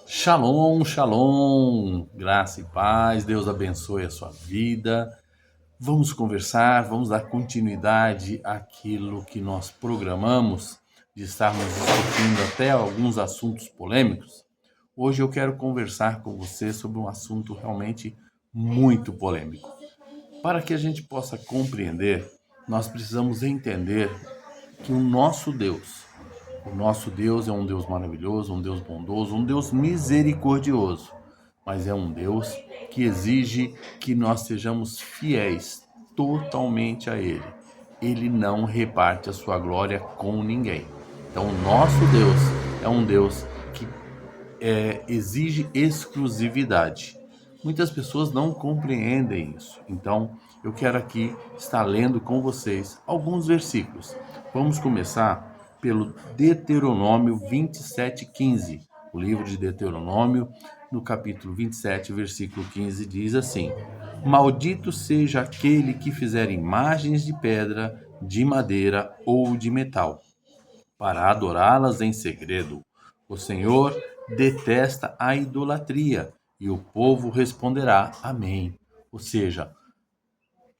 Shalom, shalom, graça e paz, Deus abençoe a sua vida. Vamos conversar, vamos dar continuidade àquilo que nós programamos de estarmos discutindo até alguns assuntos polêmicos. Hoje eu quero conversar com você sobre um assunto realmente muito polêmico. Para que a gente possa compreender, nós precisamos entender que o nosso Deus é um Deus maravilhoso, um Deus bondoso, um Deus misericordioso, mas é um Deus que exige que nós sejamos fiéis totalmente a Ele. Ele não reparte a sua glória com ninguém. Então, o nosso Deus é um Deus que exige exclusividade. Muitas pessoas não compreendem isso. Então, eu quero aqui estar lendo com vocês alguns versículos. Vamos começar pelo Deuteronômio 27:15. O livro de Deuteronômio, no capítulo 27, versículo 15, diz assim: Maldito seja aquele que fizer imagens de pedra, de madeira ou de metal para adorá-las em segredo. O Senhor detesta a idolatria e o povo responderá amém. Ou seja,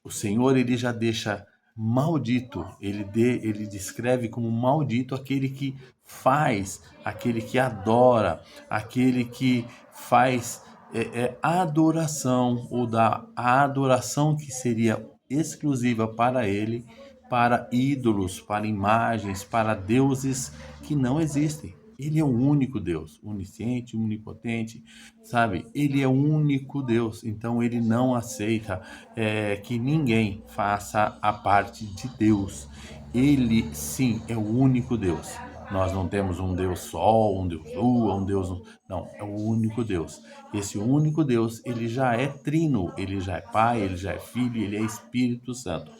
o Senhor ele já deixa maldito, ele descreve como maldito aquele que faz, aquele que adora, aquele que faz adoração ou dá a adoração que seria exclusiva para ele, para ídolos, para imagens, para deuses que não existem. Ele é o único Deus, onisciente, onipotente, sabe? Ele é o único Deus, então ele não aceita que ninguém faça a parte de Deus. Ele, sim, é o único Deus. Nós não temos um Deus Sol, um Deus Lua, um Deus... Não, é o único Deus. Esse único Deus, ele já é trino, ele já é Pai, ele já é Filho, ele é Espírito Santo.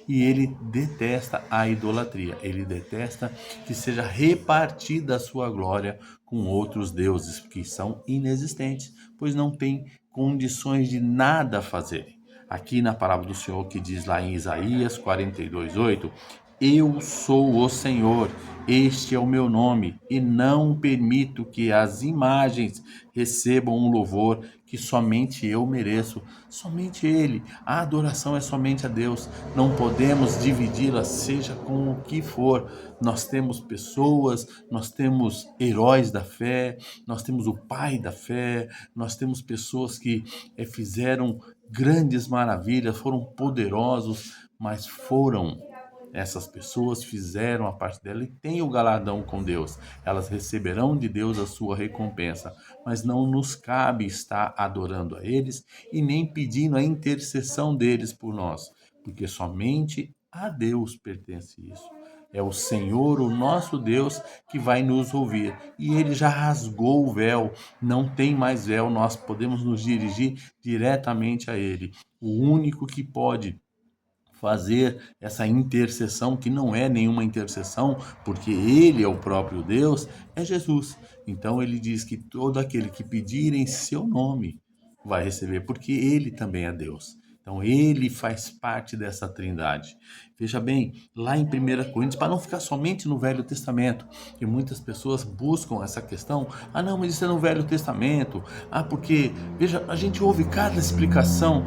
E ele detesta a idolatria, ele detesta que seja repartida a sua glória com outros deuses que são inexistentes, pois não têm condições de nada fazerem. Aqui na palavra do Senhor que diz lá em Isaías 42:8, eu sou o Senhor, este é o meu nome, e não permito que as imagens recebam um louvor que somente eu mereço, somente Ele. A adoração é somente a Deus, não podemos dividi-la, seja com o que for. Nós temos pessoas, nós temos heróis da fé, nós temos o Pai da fé, nós temos pessoas que fizeram grandes maravilhas, foram poderosos, mas essas pessoas fizeram a parte dela e têm o galardão com Deus. Elas receberão de Deus a sua recompensa, mas não nos cabe estar adorando a eles e nem pedindo a intercessão deles por nós, porque somente a Deus pertence isso. É o Senhor, o nosso Deus, que vai nos ouvir. E ele já rasgou o véu, não tem mais véu, nós podemos nos dirigir diretamente a ele. O único que pode fazer essa intercessão, que não é nenhuma intercessão, porque ele é o próprio Deus, é Jesus. Então ele diz que todo aquele que pedir em seu nome vai receber, porque ele também é Deus. Então ele faz parte dessa trindade. Veja bem, lá em 1 Coríntios, para não ficar somente no Velho Testamento, que muitas pessoas buscam essa questão, não, mas isso é no Velho Testamento, porque, veja, a gente ouve cada explicação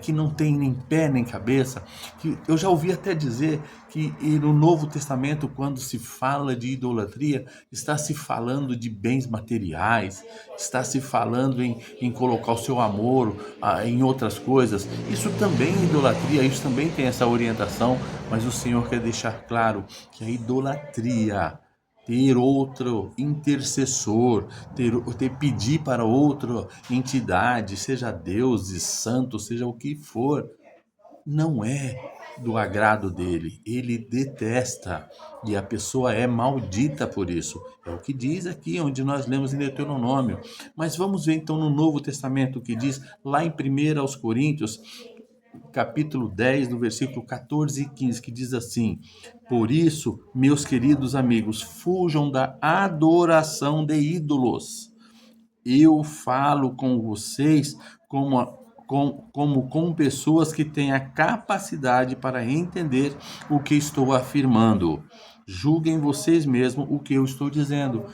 que não tem nem pé nem cabeça, que eu já ouvi até dizer que no Novo Testamento, quando se fala de idolatria, está se falando de bens materiais, está se falando em colocar o seu amor em outras coisas. Isso também é idolatria, isso também tem essa orientação, mas o Senhor quer deixar claro que a idolatria, ter outro intercessor, pedir para outra entidade, seja deuses, santos, seja o que for, não é do agrado dele. Ele detesta e a pessoa é maldita por isso. É o que diz aqui, onde nós lemos em Deuteronômio. Mas vamos ver então no Novo Testamento o que diz lá em 1 Coríntios, capítulo 10, no versículo 14 e 15, que diz assim: Por isso, meus queridos amigos, fujam da adoração de ídolos. Eu falo com vocês como com pessoas que têm a capacidade para entender o que estou afirmando. Julguem vocês mesmos o que eu estou dizendo.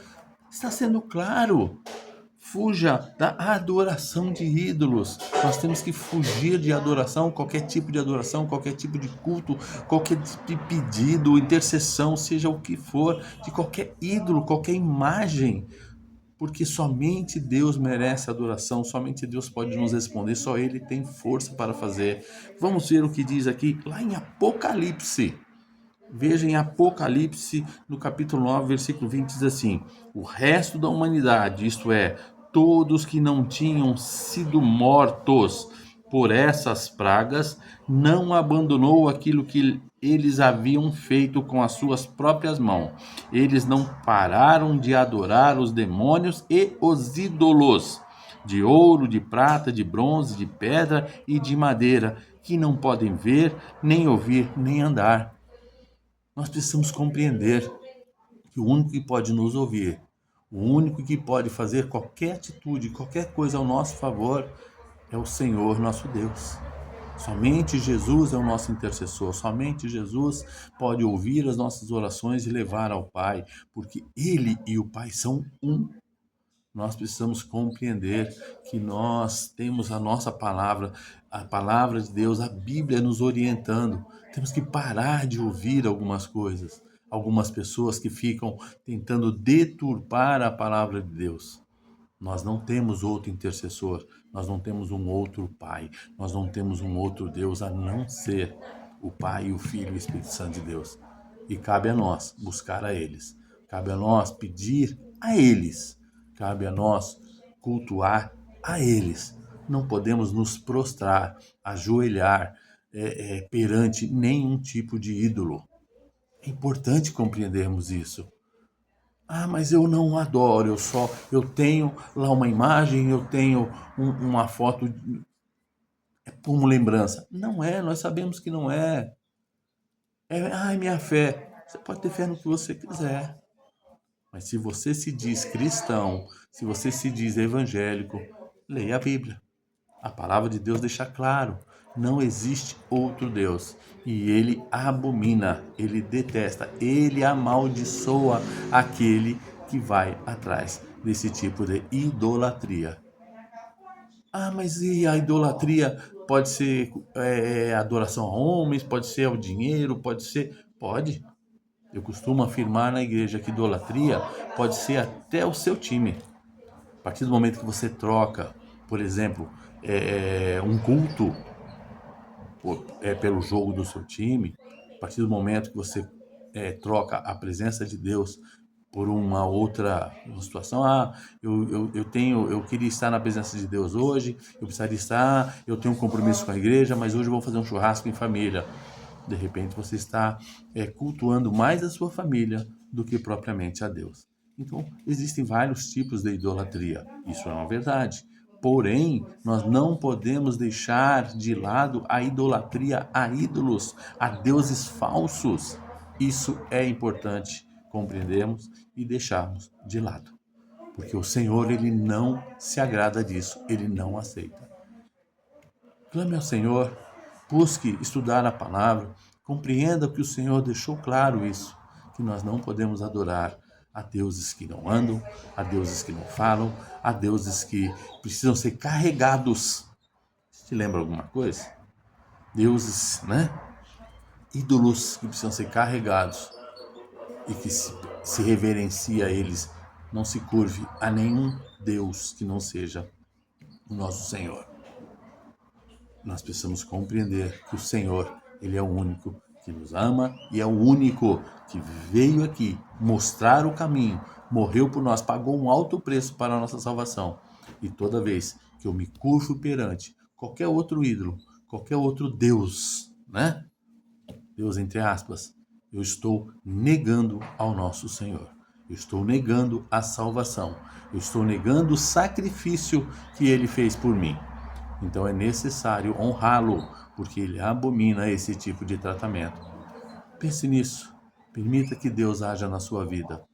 Está sendo claro. Fuja da adoração de ídolos. Nós temos que fugir de adoração, qualquer tipo de adoração, qualquer tipo de culto, qualquer tipo de pedido, intercessão, seja o que for, de qualquer ídolo, qualquer imagem, porque somente Deus merece adoração, somente Deus pode nos responder, só Ele tem força para fazer. Vamos ver o que diz aqui, lá em Apocalipse. Veja em Apocalipse, no capítulo 9, versículo 20, diz assim: o resto da humanidade, isto é, todos que não tinham sido mortos por essas pragas, não abandonou aquilo que eles haviam feito com as suas próprias mãos. Eles não pararam de adorar os demônios e os ídolos de ouro, de prata, de bronze, de pedra e de madeira, que não podem ver, nem ouvir, nem andar. Nós precisamos compreender que o único que pode nos ouvir, o único que pode fazer qualquer atitude, qualquer coisa ao nosso favor, é o Senhor nosso Deus. Somente Jesus é o nosso intercessor, somente Jesus pode ouvir as nossas orações e levar ao Pai, porque Ele e o Pai são um. Nós precisamos compreender que nós temos a nossa palavra, a palavra de Deus, a Bíblia nos orientando. Temos que parar de ouvir algumas coisas, algumas pessoas que ficam tentando deturpar a palavra de Deus. Nós não temos outro intercessor, nós não temos um outro Pai, nós não temos um outro Deus a não ser o Pai, o Filho e o Espírito Santo de Deus. E cabe a nós buscar a eles, cabe a nós pedir a eles, cabe a nós cultuar a eles. Não podemos nos prostrar, ajoelhar perante nenhum tipo de ídolo. É importante compreendermos isso. Ah, mas eu não adoro, eu tenho lá uma imagem, eu tenho uma foto como lembrança. Não é, nós sabemos que não é. Ai, minha fé. Você pode ter fé no que você quiser. Mas se você se diz cristão, se você se diz evangélico, leia a Bíblia. A palavra de Deus deixa claro, não existe outro Deus. E ele abomina, ele detesta, ele amaldiçoa aquele que vai atrás desse tipo de idolatria. Ah, mas e a idolatria pode ser adoração a homens, pode ser ao dinheiro, pode ser... Pode. Eu costumo afirmar na igreja que idolatria pode ser até o seu time. A partir do momento que você troca, por exemplo, um culto pelo jogo do seu time, a partir do momento que você troca a presença de Deus por uma outra situação, eu queria estar na presença de Deus hoje, eu precisaria estar, eu tenho um compromisso com a igreja, mas hoje eu vou fazer um churrasco em família. De repente você está cultuando mais a sua família do que propriamente a Deus. Então, existem vários tipos de idolatria, isso é uma verdade. Porém, nós não podemos deixar de lado a idolatria a ídolos, a deuses falsos. Isso é importante compreendermos e deixarmos de lado. Porque o Senhor, ele não se agrada disso, ele não aceita. Clame ao Senhor, busque estudar a palavra, compreenda que o Senhor deixou claro isso, que nós não podemos adorar a deuses que não andam, a deuses que não falam, a deuses que precisam ser carregados. Você te lembra alguma coisa? Deuses, né? Ídolos que precisam ser carregados e que se reverencia a eles. Não se curve a nenhum Deus que não seja o nosso Senhor. Nós precisamos compreender que o Senhor, ele é o único que nos ama e é o único que veio aqui mostrar o caminho, morreu por nós, pagou um alto preço para a nossa salvação. E toda vez que eu me curvo perante qualquer outro ídolo, qualquer outro Deus, né? Deus entre aspas, eu estou negando ao nosso Senhor. Eu estou negando a salvação. Eu estou negando o sacrifício que ele fez por mim. Então é necessário honrá-lo, porque ele abomina esse tipo de tratamento. Pense nisso. Permita que Deus haja na sua vida.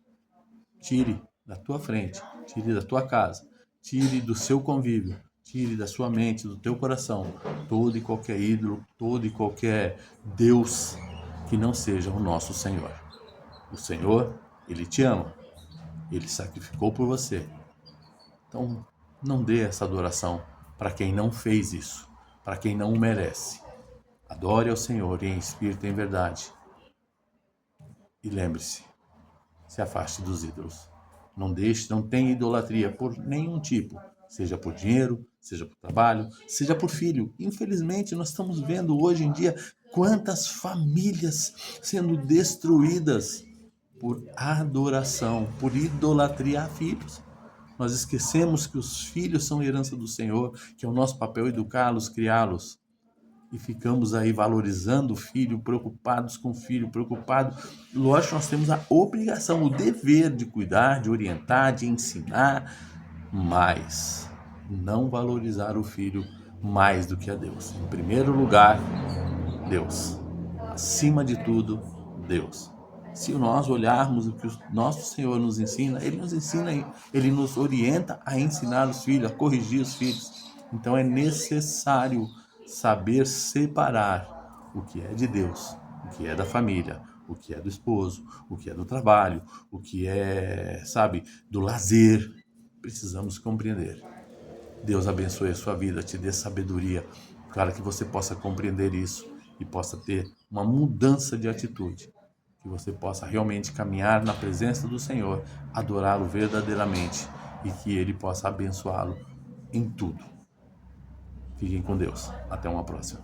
Tire da tua frente, tire da tua casa, tire do seu convívio, tire da sua mente, do teu coração, todo e qualquer ídolo, todo e qualquer Deus que não seja o nosso Senhor. O Senhor, ele te ama. Ele sacrificou por você. Então, não dê essa adoração para quem não fez isso, para quem não o merece. Adore ao Senhor em espírito e em verdade. E lembre-se, se afaste dos ídolos. Não tenha idolatria por nenhum tipo, seja por dinheiro, seja por trabalho, seja por filho. Infelizmente, nós estamos vendo hoje em dia quantas famílias sendo destruídas por adoração, por idolatria a filhos. Nós esquecemos que os filhos são herança do Senhor, que é o nosso papel educá-los, criá-los. E ficamos aí valorizando o filho, preocupados com o filho, preocupados. Lógico, nós temos a obrigação, o dever de cuidar, de orientar, de ensinar, mas não valorizar o filho mais do que a Deus. Em primeiro lugar, Deus. Acima de tudo, Deus. Se nós olharmos o que o nosso Senhor nos ensina, Ele nos orienta a ensinar os filhos, a corrigir os filhos. Então é necessário saber separar o que é de Deus, o que é da família, o que é do esposo, o que é do trabalho, o que é, do lazer. Precisamos compreender. Deus abençoe a sua vida, te dê sabedoria para que você possa compreender isso e possa ter uma mudança de atitude. Que você possa realmente caminhar na presença do Senhor, adorá-lo verdadeiramente e que Ele possa abençoá-lo em tudo. Fiquem com Deus. Até uma próxima.